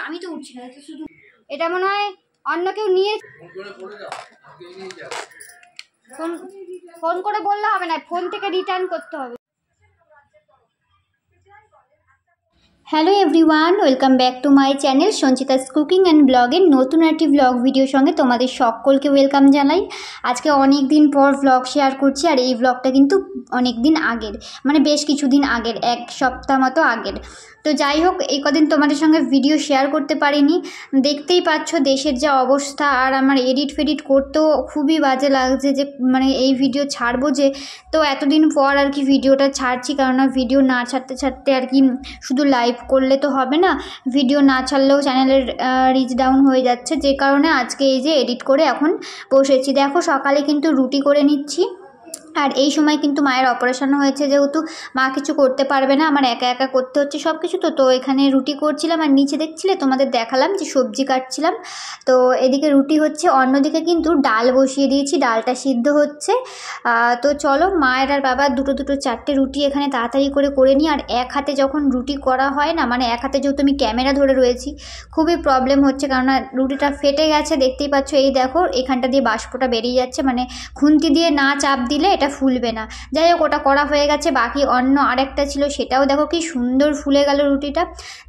আমি তো উঠছি না, শুধু এটা মনে হয় অন্য কেউ নিয়ে ফোন করে বললে হবে না, ফোন থেকে রিটার্ন করতে হবে। Hello everyone, welcome back to my channel Sanchita's cooking and ব্লগের নতুন একটি ব্লগ ভিডিওর সঙ্গে তোমাদের সকলকে ওয়েলকাম জানাই। আজকে অনেক দিন পর ব্লগ শেয়ার করছি, আর এই ব্লগটা কিন্তু অনেক দিন আগের, মানে বেশ কিছুদিন আগের, এক সপ্তাহ মতো আগের। তো যাই হোক, এই কদিন তোমাদের সঙ্গে ভিডিও শেয়ার করতে পারিনি, দেখতেই পাচ্ছ দেশের যা অবস্থা। আর আমার এডিট ফেডিট করতেও খুবই বাজে লাগছে যে মানে এই ভিডিও ছাড়বো যে, তো এতদিন পর আর কি ভিডিওটা ছাড়ছি। কেননা ভিডিও না ছাড়তে ছাড়তে আর কি শুধু লাইভ করলে তো হবে না, ভিডিও না ছাড়লেও চ্যানেলের রিচ ডাউন হয়ে যাচ্ছে, যে কারণে আজকে এই যে এডিট করে এখন বসেছি। দেখো সকালে কিন্তু রুটি করে নিচ্ছি, আর এই সময় কিন্তু মায়ের অপারেশন হয়েছে, যেহেতু মা কিছু করতে পারবে না, আমার একা একা করতে হচ্ছে সব কিছু। তো এখানে রুটি করছিলাম, আর নিচে দেখছিলে তোমাদের দেখালাম যে সবজি কাটছিলাম। তো এদিকে রুটি হচ্ছে, অন্যদিকে কিন্তু ডাল বসিয়ে দিয়েছি, ডালটা সিদ্ধ হচ্ছে। তো চলো, মায়ের আর বাবার দুটো দুটো চারটে রুটি এখানে তাড়াতাড়ি করে নিই। আর এক হাতে যখন রুটি করা হয় না, মানে এক হাতে যেহেতু আমি ক্যামেরা ধরে রয়েছি, খুবই প্রবলেম হচ্ছে, কেননা রুটিটা ফেটে গেছে, দেখতেই পাচ্ছ। এই দেখো এখানটা দিয়ে বাষ্পটা বেরিয়ে যাচ্ছে, মানে খুন্তি দিয়ে না চাপ দিলে এটা ফুলবে না। যাই হোক, ওটা করা হয়ে গেছে। বাকি অন্য আরেকটা ছিল, সেটাও দেখো কি সুন্দর ফুলে গেল রুটিটা।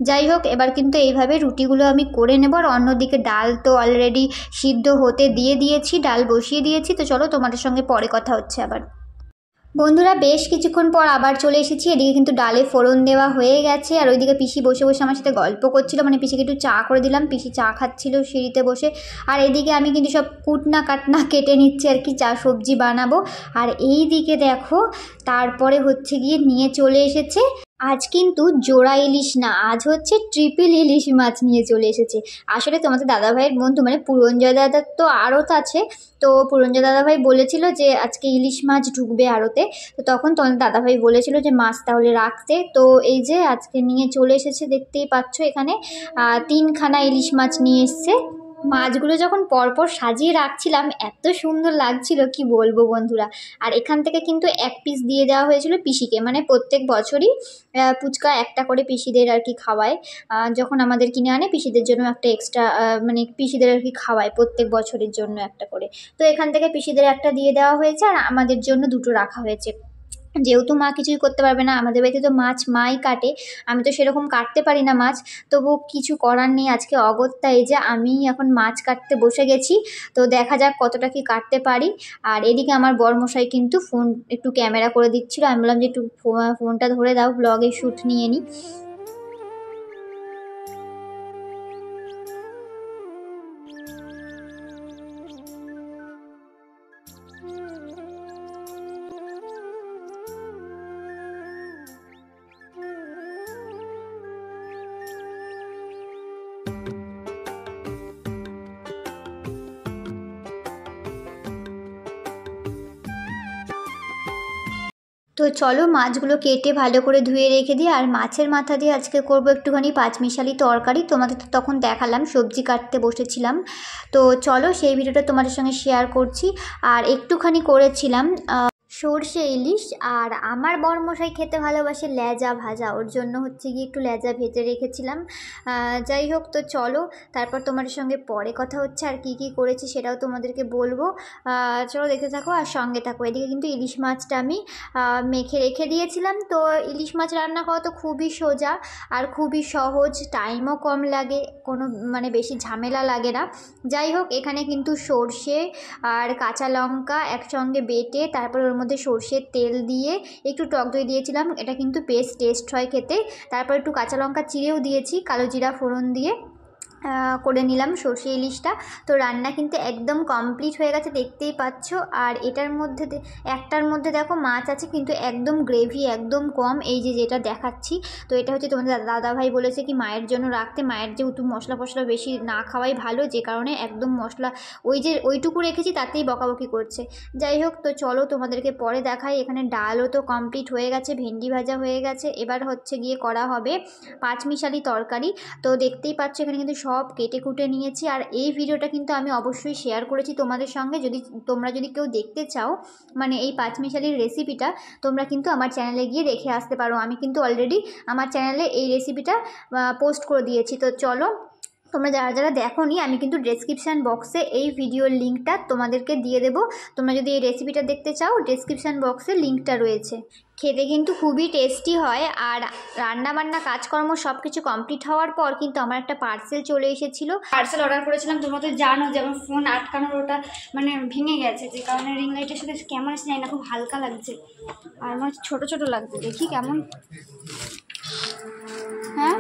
যাই হোক, এবার কিন্তু এইভাবে রুটিগুলো আমি করে নেব। আর অন্যদিকে ডাল তো অলরেডি সিদ্ধ হতে দিয়েছি, ডাল বসিয়ে দিয়েছি। তো চলো, তোমাদের সঙ্গে পরে কথা হচ্ছে আবার। বন্ধুরা, বেশ কিছুক্ষণ পর আবার চলে এসেছি। এদিকে কিন্তু ডালে ফোড়ন দেওয়া হয়ে গেছে, আর ওইদিকে পিসি বসে বসে আমার সাথে গল্প করছিল, মানে পিসিকে একটু চা করে দিলাম, পিসি চা খাচ্ছিল সিঁড়িতে বসে। আর এদিকে আমি কিন্তু সব কুটনা কাটনা কেটে নিচ্ছি আর কি, চা সবজি বানাবো। আর এই দিকে দেখো, তারপরে হচ্ছে গিয়ে নিয়ে চলে এসেছে, আজ কিন্তু জোড়া ইলিশ না, আজ হচ্ছে ট্রিপল ইলিশ মাছ নিয়ে চলে এসেছে। আসলে তোমাদের দাদাভাইয়ের বন্ধু, মানে পুরঞ্জয় দাদার তো আড়ত আছে, তো পুরঞ্জয় দাদাভাই বলেছিল যে আজকে ইলিশ মাছ ঢুকবে আড়তে। তো তখন তোমাদের দাদাভাই বলেছিল যে মাছ তাহলে রাখতে। তো এই যে আজকে নিয়ে চলে এসেছে, দেখতেই পাচ্ছ এখানে 3খানা ইলিশ মাছ নিয়ে এসছে। মাছগুলো যখন পরপর সাজিয়ে রাখছিলাম, এত সুন্দর লাগছিল কি বলবো বন্ধুরা। আর এখান থেকে কিন্তু এক পিস দিয়ে দেওয়া হয়েছিল পিসিকে, মানে প্রত্যেক বছরই ফুচকা একটা করে পিসিদের আর কি খাওয়ায়, যখন আমাদের কিনে আনে পিসিদের জন্য একটা এক্সট্রা, মানে পিসিদের আর কি খাওয়ায় প্রত্যেক বছরের জন্য একটা করে। তো এখান থেকে পিসিদের একটা দিয়ে দেওয়া হয়েছে, আর আমাদের জন্য দুটো রাখা হয়েছে। যেহেতু মা কিছুই করতে পারবে না, আমাদের বাড়িতে তো মাছ মাই কাটে, আমি তো সেরকম কাটতে পারি না মাছ, তবু কিছু করার নেই। আজকে অগত্যা এই যে আমি এখন মাছ কাটতে বসে গেছি, তো দেখা যাক কতটা কি কাটতে পারি। আর এদিকে আমার বরমশাই কিন্তু ফোন একটু ক্যামেরা করে দিচ্ছিল, আমি বললাম যে একটু ফোনটা ধরে দাও, ব্লগে শ্যুট নিয়ে নিই। তো চলো, মাছগুলো কেটে ভালো করে ধুয়ে রেখে দিই। আর মাছের মাথা দিয়ে আজকে করবো একটুখানি পাঁচমিশালি তরকারি, তোমাদের তো তখন দেখালাম সবজি কাটতে বসেছিলাম। তো চলো, সেই ভিডিওটা তোমাদের সঙ্গে শেয়ার করছি। আর একটুখানি করেছিলাম সর্ষে ইলিশ, আর আমার বরমশাই খেতে ভালোবাসে লেজা ভাজা, ওর জন্য হচ্ছে গিয়ে একটু লেজা ভেজে রেখেছিলাম। যাই হোক, তো চলো তারপর তোমাদের সঙ্গে পরে কথা হচ্ছে, আর কি করেছি সেটাও তোমাদেরকে বলবো। চলো দেখতে থাকো আর সঙ্গে থাকো। এদিকে কিন্তু ইলিশ মাছটা আমি মেখে রেখে দিয়েছিলাম। তো ইলিশ মাছ রান্না করা তো খুবই সোজা আর খুবই সহজ, টাইমও কম লাগে, কোনো মানে বেশি ঝামেলা লাগে না। যাই হোক, এখানে কিন্তু সর্ষে আর কাঁচা লঙ্কা একসঙ্গে বেটে, তারপর ওর মধ্যে সর্ষের তেল দিয়ে একটু টক দই দিয়েছিলাম, এটা কিন্তু বেশ টেস্ট হয় খেতে। তারপর একটু কাঁচা লঙ্কা চিড়েও দিয়েছি, কালো জিরা ফোড়ন দিয়ে করে নিলাম সর্ষে ইলিশটা। তো রান্না কিন্তু একদম কমপ্লিট হয়ে গেছে, দেখতেই পাচ্ছ। আর এটার মধ্যে একটার মধ্যে দেখো মাছ আছে, কিন্তু একদম গ্রেভি একদম কম, এই যে যেটা দেখাচ্ছি। তো এটা হচ্ছে তোমাদের দাদাভাই বলেছে কি মায়ের জন্য রাখতে, মায়ের যেহেতু মশলা ফসলা বেশি না খাওয়াই ভালো, যে কারণে একদম মশলা ওইটুকু রেখেছি, তাতেই বকাবকি করছে। যাই হোক, তো চলো তোমাদেরকে পরে দেখাই। এখানে ডালও তো কমপ্লিট হয়ে গেছে, ভেন্ডি ভাজা হয়ে গেছে, এবার হচ্ছে গিয়ে করা হবে পাঁচমিশালি তরকারি। তো দেখতেই পাচ্ছ এখানে কিন্তু সব কেটে কুটে নিয়েছি। আর এই ভিডিওটা কিন্তু আমি অবশ্যই শেয়ার করেছি তোমাদের সঙ্গে। তোমরা যদি কেউ দেখতে চাও মানে এই পাঁচমিশালির রেসিপিটা, তোমরা কিন্তু আমার চ্যানেলে গিয়ে দেখে আসতে পারো। আমি কিন্তু অলরেডি আমার চ্যানেলে এই রেসিপিটা পোস্ট করে দিয়েছি। তো চলো, তোমরা যারা যারা দেখোনি, আমি কিন্তু ডেসক্রিপশান বক্সে এই ভিডিওর লিঙ্কটা তোমাদেরকে দিয়ে দেবো। তোমরা যদি এই রেসিপিটা দেখতে চাও, ডেসক্রিপশান বক্সে লিঙ্কটা রয়েছে। খেতে কিন্তু খুবই টেস্টি হয়। আর রান্নাবান্না কাজকর্ম সব কিছু কমপ্লিট হওয়ার পর কিন্তু আমার একটা পার্সেল চলে এসেছিলো। পার্সেল অর্ডার করেছিলাম। তোমরা তো জানো যে আমার ফোন আটকানোর ওটা মানে ভেঙে গেছে, যে কারণে রিং লাইটের সাথে কেমন আছে জানি না, খুব হালকা লাগছে আর আমার ছোটো ছোটো লাগছে। দেখি কেমন। হ্যাঁ,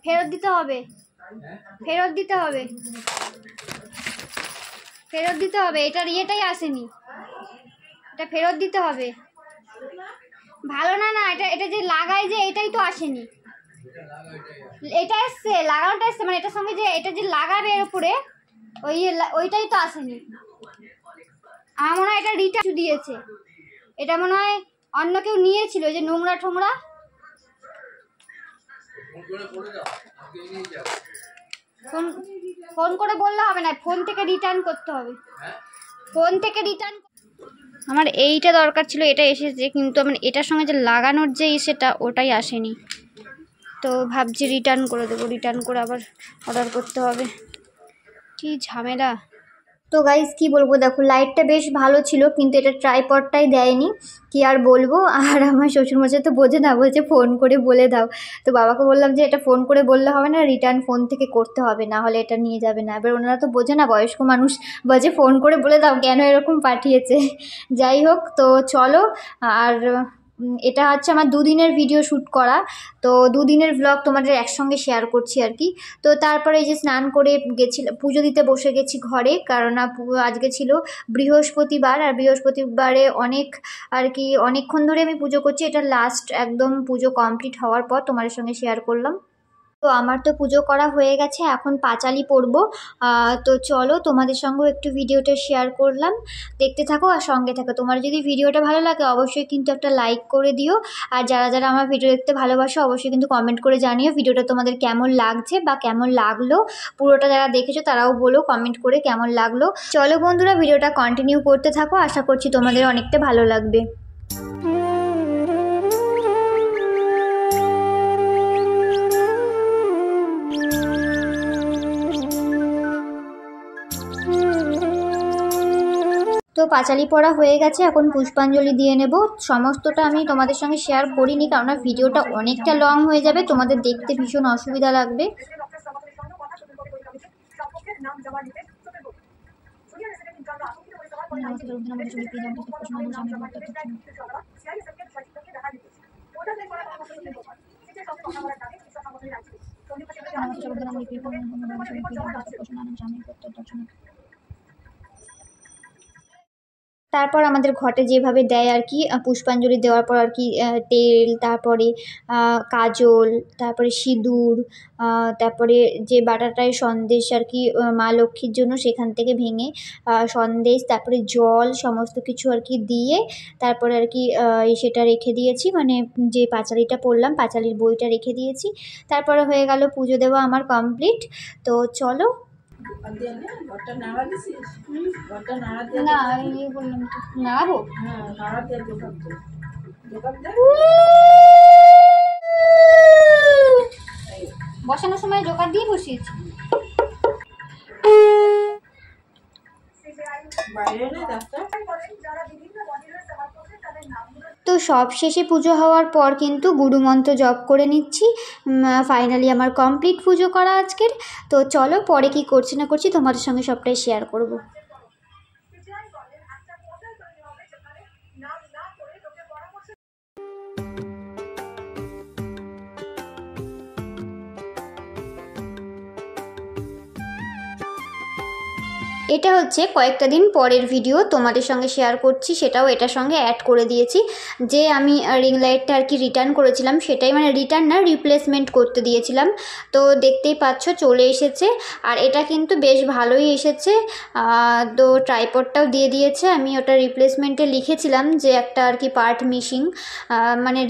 ফেরত দিতে হবে, ফেরত দিতে হবে, ফেরত দিতে হবে। এটার ইয়েটাই আসেনি, এটা ফেরত দিতে হবে। ভালো না, না এটা এটা যে লাগাই যে এটাই তো আসেনি। এটা এসছে, লাগানোটা এসছে, মানে এটার সঙ্গে যে এটা যে লাগাবে এর উপরে ওইটাই তো আসেনি। আমার মনে হয় এটা রিটার্ন দিয়েছে, এটা মনে হয় অন্য কেউ নিয়েছিল, যে নোংরা ঠোংরা। ফোন করে বললে হবে না, ফোন থেকে রিটার্ন করতে হবে, ফোন থেকে রিটার্ন। আমার এইটা দরকার ছিল, এটা এসেছে, কিন্তু আমার এটার সঙ্গে যে লাগানোর যে সেটা ওটাই আসেনি। তো ভাবছি রিটার্ন করে দেবো, রিটার্ন করে আবার অর্ডার করতে হবে। কি ঝামেলা। তো গাইস কি বলবো, দেখো লাইটটা বেশ ভালো ছিল, কিন্তু এটা ট্রাইপডটাই দেয়নি, কি আর বলবো। আর আমার শ্বশুরমশাই তো বোঝে না, বলছে ফোন করে বলে দাও। তো বাবাকে বললাম যে এটা ফোন করে বললে হবে না, রিটার্ন ফোন থেকে করতে হবে, না হলে এটা নিয়ে যাবে না। এবার ওনারা তো বোঝে না, বয়স্ক মানুষ, বলছে ফোন করে বলে দাও কেন এরকম পাঠিয়েছে। যাই হোক, তো চলো। আর এটা হচ্ছে আমার দুদিনের ভিডিও শ্যুট করা, তো দুদিনের ব্লগ তোমাদের একসঙ্গে শেয়ার করছি আর কি। তো তারপরে এই যে স্নান করে গেছিলাম, পুজো দিতে বসে গেছি ঘরে, কারণ আজকে ছিল বৃহস্পতিবার। আর বৃহস্পতিবারে আর কি অনেকক্ষণ ধরে আমি পুজো করছি। এটা লাস্ট একদম পুজো কমপ্লিট হওয়ার পর তোমাদের সঙ্গে শেয়ার করলাম। তো আমার তো পুজো করা হয়ে গেছে, এখন পাঁচালি পড়বো। তো চলো, তোমাদের সঙ্গেও একটু ভিডিওটা শেয়ার করলাম, দেখতে থাকো আর সঙ্গে থাকো। তোমার যদি ভিডিওটা ভালো লাগে অবশ্যই কিন্তু একটা লাইক করে দিও। আর যারা যারা আমার ভিডিও দেখতে ভালোবাসো অবশ্যই কিন্তু কমেন্ট করে জানিও ভিডিওটা তোমাদের কেমন লাগছে বা কেমন লাগলো। পুরোটা যারা দেখেছো তারাও বলো কমেন্ট করে কেমন লাগলো। চলো বন্ধুরা, ভিডিওটা কন্টিনিউ করতে থাকো, আশা করছি তোমাদের অনেকটা ভালো লাগবে। তো পাঁচালি পড়া হয়ে গেছে, এখন পুষ্পাঞ্জলি দিয়ে নেব। সমস্তটা আমি তোমাদের সঙ্গে শেয়ার করিনি, কারণ ভিডিওটা অনেকটা লং হয়ে যাবে, তোমাদের দেখতে ভীষণ অসুবিধা লাগবে। তারপর আমাদের ঘটে যেভাবে দেয় আর কি, পুষ্পাঞ্জলি দেওয়ার পর আর কি তেল, তারপরে কাজল, তারপরে সিঁদুর, তারপরে যে বাটাটায় সন্দেশ আর কি মা লক্ষ্মীর জন্য, সেখান থেকে ভেঙে সন্দেশ, তারপরে জল, সমস্ত কিছু আর কি দিয়ে তারপরে আর কি সেটা রেখে দিয়েছি, মানে যে পাঁচালিটা পড়লাম পাঁচালির বইটা রেখে দিয়েছি। তারপরে হয়ে গেল পুজো দেওয়া আমার কমপ্লিট। তো চলো। না ইয়ে বললাম তো নাড়াবো। বসানোর সময় জোগাড় দিয়ে বসিয়েছি। তো সব শেষে পুজো হওয়ার পর কিন্তু গুরুমন্ত্র জপ করে নিচ্ছি। ফাইনালি আমার কমপ্লিট পুজো করা আজকের। তো চলো, পরে কি করছি না করছি তোমাদের সঙ্গে সবটাই শেয়ার করব। এটা হচ্ছে কয়েকটা দিন পরের ভিডিও, তোমাদের সঙ্গে শেয়ার করছি, সেটাও এটার সঙ্গে অ্যাড করে দিয়েছি। যে আমি রিং লাইটটা আর কি রিটার্ন করেছিলাম, সেটাই মানে রিটার্ন না, রিপ্লেসমেন্ট করতে দিয়েছিলাম। তো দেখতেই পাচ্ছ চলে এসেছে, আর এটা কিন্তু বেশ ভালোই এসেছে। তো ট্রাইপডটাও দিয়ে দিয়েছে। আমি ওটা রিপ্লেসমেন্টে লিখেছিলাম যে একটা আর কি পার্ট মিসিং, মানে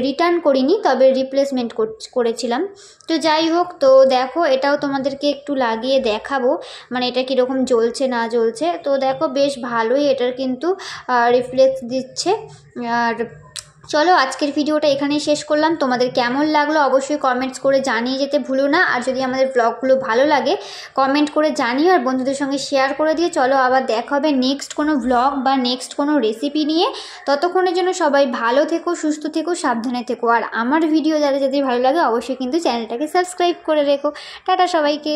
রিটার্ন করিনি, তবে রিপ্লেসমেন্ট করেছিলাম। তো যাই হোক, তো দেখো এটাও তোমাদেরকে একটু লাগিয়ে দেখাবো, মানে এটা কীরকম জ্বলছে না জ্বলছে। তো দেখো বেশ ভালোই এটার কিন্তু রিফ্লেক্স দিচ্ছে। আর চলো আজকের ভিডিওটা এখানেই শেষ করলাম। তোমাদের কেমন লাগলো অবশ্যই কমেন্টস করে জানিয়ে যেতে ভুলো না। আর যদি আমাদের ব্লগগুলো ভালো লাগে কমেন্ট করে জানিও, আর বন্ধুদের সঙ্গে শেয়ার করে দিয়ে। চলো আবার দেখা হবে নেক্সট কোনো ব্লগ বা নেক্সট কোনো রেসিপি নিয়ে। ততক্ষণের জন্য সবাই ভালো থেকো, সুস্থ থেকো, সাবধানে থেকো। আর আমার ভিডিও যাদের ভালো লাগে অবশ্যই কিন্তু চ্যানেলটাকে সাবস্ক্রাইব করে রেখো। টাটা সবাইকে।